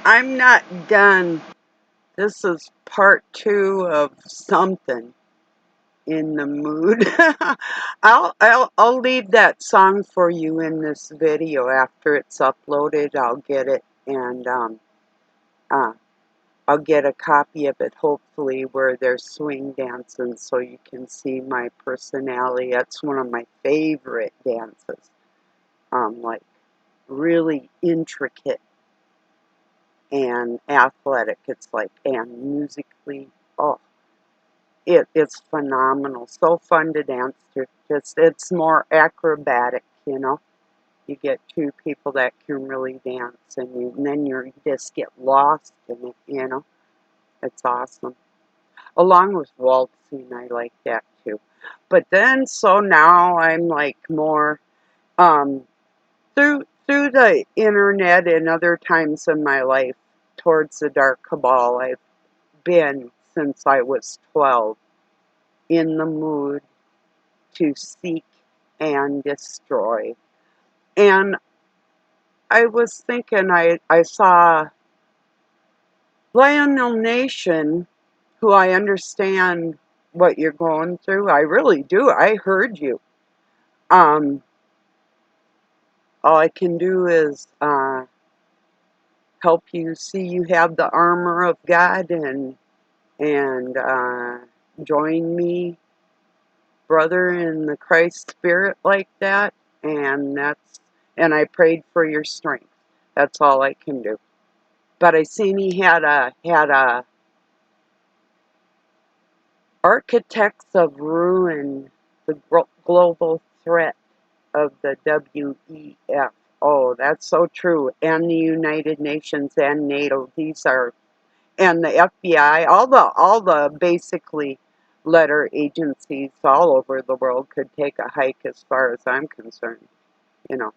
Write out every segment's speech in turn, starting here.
I'm not done. This is part 2 of something in the mood. I'll leave that song for you in this video after it's uploaded. I'll get it and uh, I'll get a copy of it hopefully where there's swing dancing so you can see my personality. That's one of my favorite dances. Like really intricate and athletic. It's like, and musically, oh, it's phenomenal. So fun to dance to. It's more acrobatic, you know. You get two people that can really dance, and then you just get lost in it, you know. It's awesome. Along with waltzing, I like that too. But then, so now I'm like more um, through the internet and other times in my life towards the dark cabal. I've been since I was 12 in the mood to seek and destroy. And I was thinking, I saw Lionel Nation, who I understand what you're going through. I really do. I heard you. Um, all I can do is help you see you have the armor of God and join me, brother, in the Christ spirit like that. And I prayed for your strength. That's all I can do. But I seen he had a architects of ruin, the global threat of the WEF. Oh, that's so true. And the United Nations and NATO. These are, and the FBI, all the basically letter agencies all over the world could take a hike as far as I'm concerned, you know.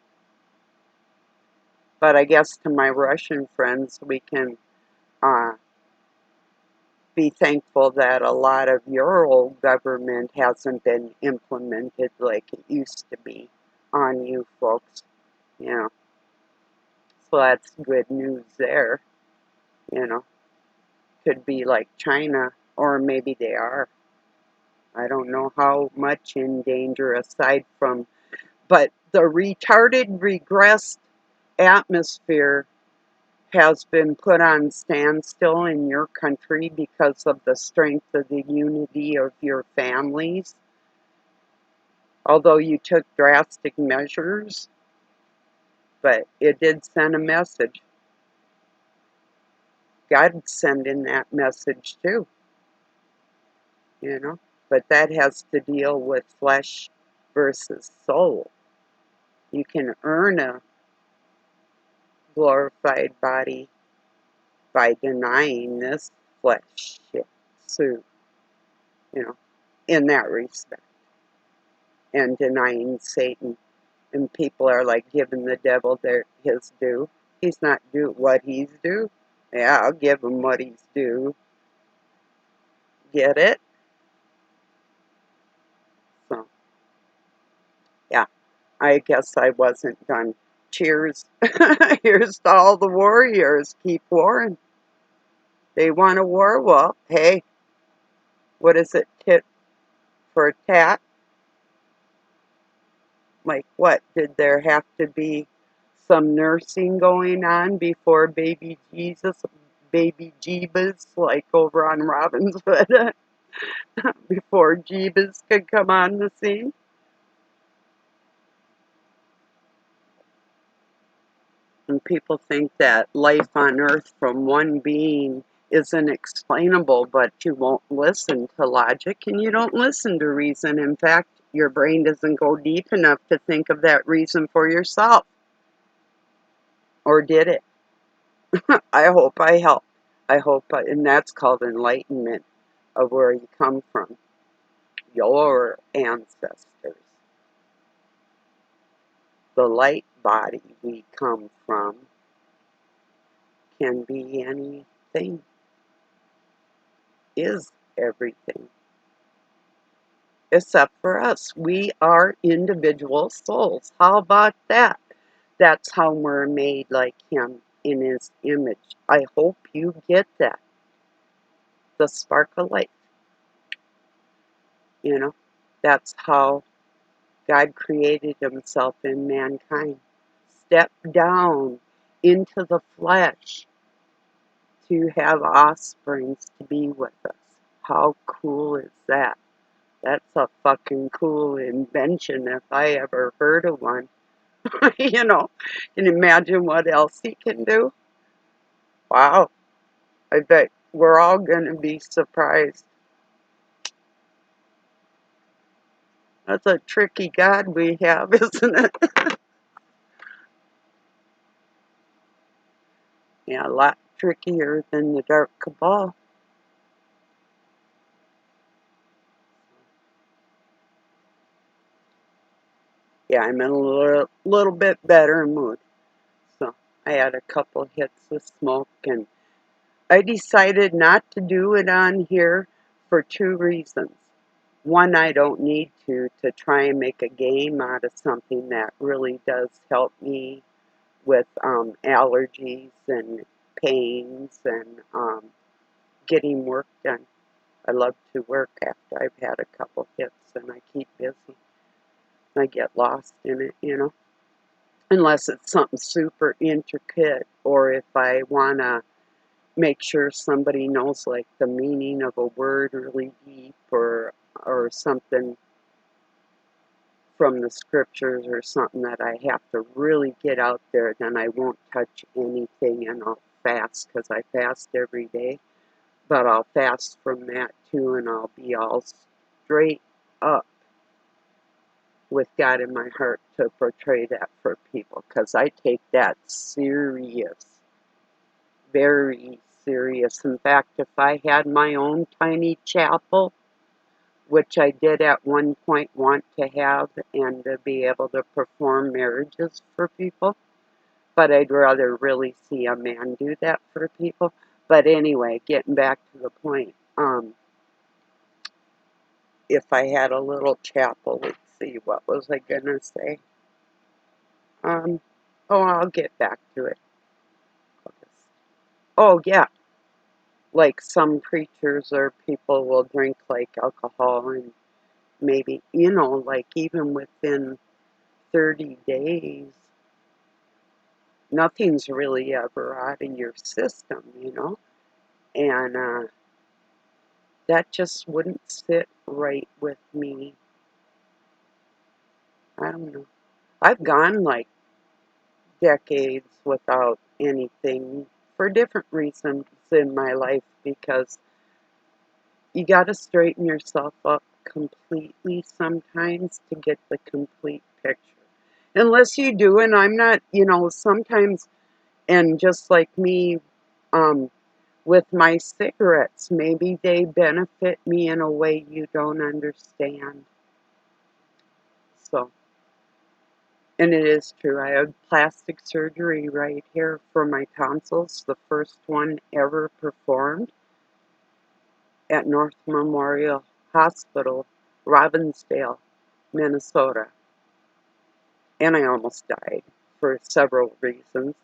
But I guess to my Russian friends, we can uh, be thankful that a lot of your old government hasn't been implemented like it used to be on you folks, you know. So that's good news there, you know. Could be like China, or maybe they are. I don't know how much in danger aside from, but the retarded, regressed atmosphere has been put on standstill in your country because of the strength of the unity of your families. Although you took drastic measures, but it did send a message. God's sending that message too, you know. But that has to deal with flesh versus soul. You can earn a glorified body by denying this flesh suit, you know, in that respect, and denying Satan. And people are like giving the devil his due. He's not due what he's due. Yeah, I'll give him what he's due. Get it? So, yeah, I guess I wasn't done. Cheers. Here's to all the warriors. Keep warring. They want a war? Well, hey, what is it? Tit for tat? Like what? Did there have to be some nursing going on before baby Jesus, baby Jeebus, like over on Robbinswood, before Jeebus could come on the scene? And people think that life on Earth from one being isn't explainable, but you won't listen to logic and you don't listen to reason. In fact, your brain doesn't go deep enough to think of that reason for yourself. Or did it? I hope I helped. And that's called enlightenment of where you come from, your ancestors. The light body we come from can be anything, is everything, except for us. We are individual souls. How about that? That's how we're made like him in His image. I hope you get that. The spark of life. You know, that's how God created Himself in mankind. Step down into the flesh to have offsprings to be with us. How cool is that? That's a fucking cool invention if I ever heard of one. You know, and imagine what else He can do. Wow, I bet we're all going to be surprised. That's a tricky God we have, isn't it? Yeah, a lot trickier than the Dark Cabal. Yeah, I'm in a little bit better mood. So I had a couple hits of smoke, and I decided not to do it on here for two reasons. One, I don't need to try and make a game out of something that really does help me with allergies and pains and getting work done. I love to work after I've had a couple hits, and I keep busy. I get lost in it, you know, unless it's something super intricate, or if I want to make sure somebody knows like the meaning of a word really deep, or something from the scriptures or something that I have to really get out there, then I won't touch anything, and I'll fast, because I fast every day. But I'll fast from that too, and I'll be all straight up with God in my heart to portray that for people, because I take that serious, very serious. In fact, if I had my own tiny chapel, which I did at one point want to have, and to be able to perform marriages for people, but I'd rather really see a man do that for people. But anyway, getting back to the point, if I had a little chapel, let's see, what was I gonna say? Um, oh, I'll get back to it. Oh, yeah, like some preachers or people will drink like alcohol, and maybe, you know, like even within 30 days, nothing's really ever out of your system, you know? And that just wouldn't sit right with me. I don't know. I've gone like decades without anything for different reasons in my life, because you got to straighten yourself up completely sometimes to get the complete picture. Unless you do, and I'm not, you know, sometimes, and just like me, um, with my cigarettes, maybe they benefit me in a way you don't understand. So, and it is true. I had plastic surgery right here for my tonsils, the first one ever performed at North Memorial Hospital, Robbinsdale, Minnesota. And I almost died for several reasons,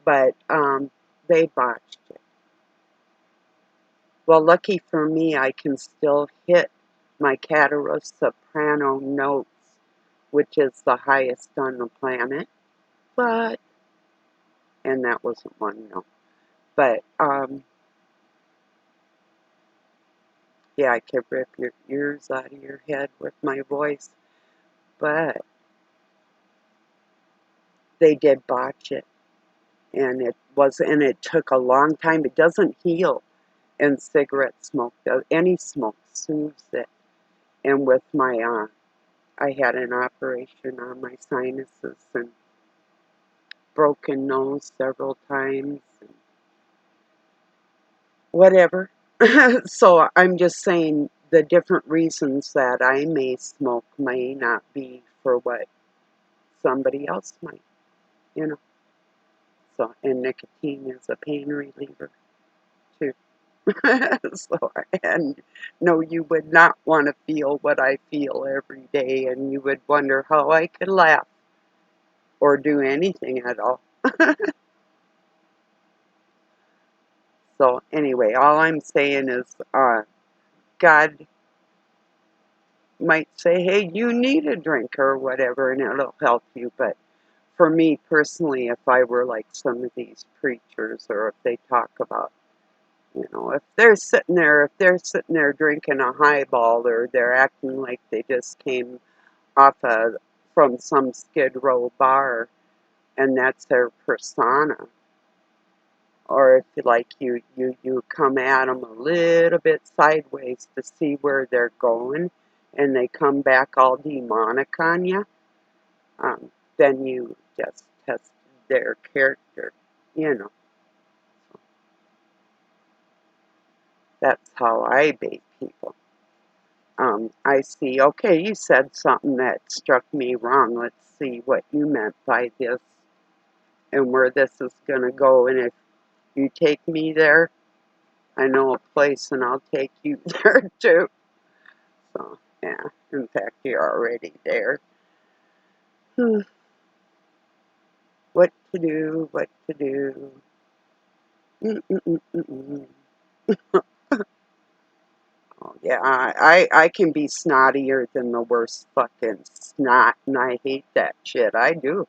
but they botched it. Well, lucky for me, I can still hit my cataro soprano notes, which is the highest on the planet, but, and that wasn't one note, but, yeah, I could rip your ears out of your head with my voice, but they did botch it, and it took a long time. It doesn't heal, and cigarette smoke does. Any smoke soothes it, and with my, I had an operation on my sinuses, and broken nose several times, and whatever. So I'm just saying the different reasons that I may smoke may not be for what somebody else might, you know. So, and nicotine is a pain reliever too. So, and no, you would not want to feel what I feel every day, and you would wonder how I could laugh or do anything at all. So anyway, all I'm saying is God might say, hey, you need a drink or whatever, and it'll help you. But for me personally, if I were like some of these preachers, or if they talk about, if they're sitting there drinking a highball, or they're acting like they just came off from some Skid Row bar, and that's their persona, or if like you come at them a little bit sideways to see where they're going, and they come back all demonic on you, then you just test their character. You know, that's how I bait people. I see, okay, you said something that struck me wrong. Let's see what you meant by this and where this is going to go. And if you take me there, I know a place and I'll take you there too. So, yeah, in fact, you're already there. Hmm. What to do, what to do. Mm-mm-mm-mm-mm. Oh, yeah, I can be snottier than the worst fucking snot, and I hate that shit. I do.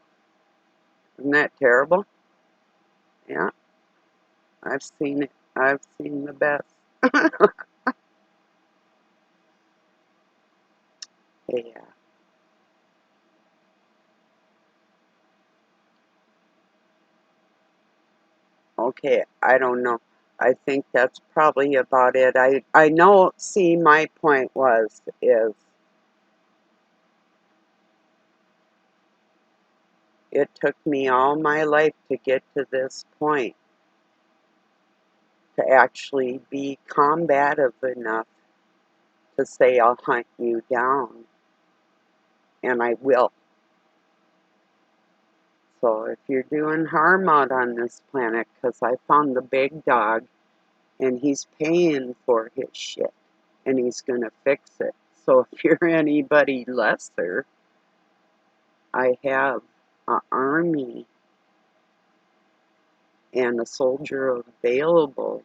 Isn't that terrible? Yeah, I've seen it. I've seen the best. Yeah. Okay, I don't know. I think that's probably about it. I know, see, my point is it took me all my life to get to this point, to actually be combative enough to say I'll hunt you down, and I will. So if you're doing harm out on this planet, because I found the big dog, and he's paying for his shit, and he's going to fix it. So if you're anybody lesser, I have an army and a soldier available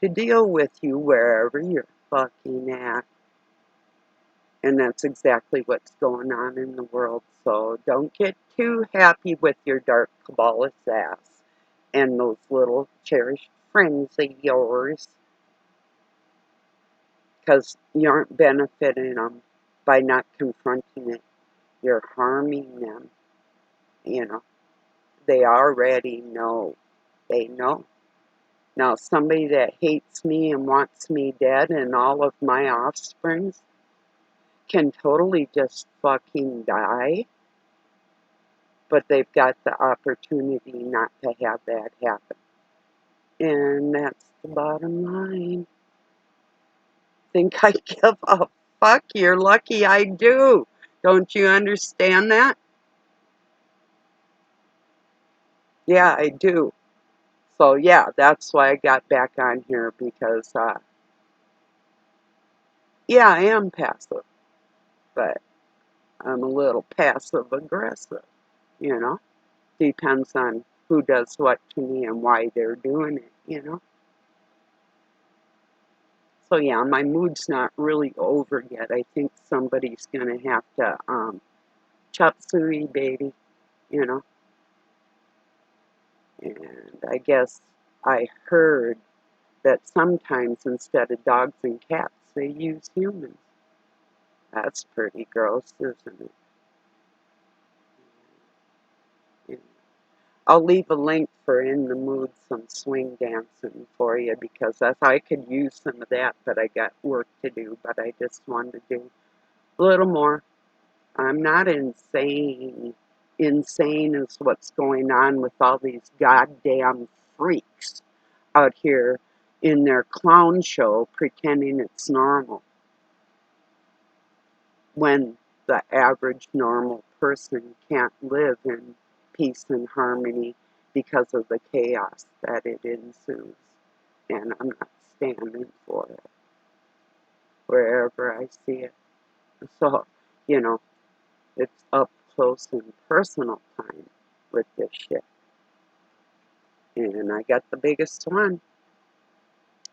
to deal with you wherever you're fucking at. And that's exactly what's going on in the world. So don't get too happy with your dark Kabbalist ass and those little cherished friends of yours, because you aren't benefiting them by not confronting it. You're harming them. You know, they already know. They know. Now, somebody that hates me and wants me dead and all of my offsprings can totally just fucking die, but they've got the opportunity not to have that happen. And that's the bottom line. Think I give a fuck? You're lucky I do. Don't you understand that? Yeah, I do. So, yeah, that's why I got back on here, because, yeah, I am passive, but I'm a little passive aggressive, you know? Depends on who does what to me and why they're doing it. So yeah, my mood's not really over yet. I think somebody's gonna have to chop suey, baby, you know. And I guess I heard that sometimes instead of dogs and cats, they use humans. That's pretty gross, isn't it? I'll leave a link for In the Mood, some swing dancing for you, because I could use some of that, but I got work to do. But I just wanted to do a little more. I'm not insane. Insane is what's going on with all these goddamn freaks out here in their clown show pretending it's normal, when the average normal person can't live in peace and harmony because of the chaos that it ensues. And I'm not standing for it wherever I see it. So, you know, it's up close and personal time with this shit. And I got the biggest one,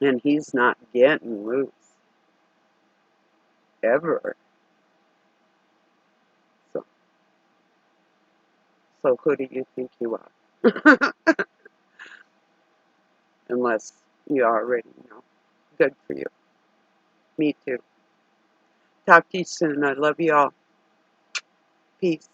and he's not getting loose ever. So, so who do you think you are? Unless you already know. Good for you. Me too. Talk to you soon. I love you all. Peace.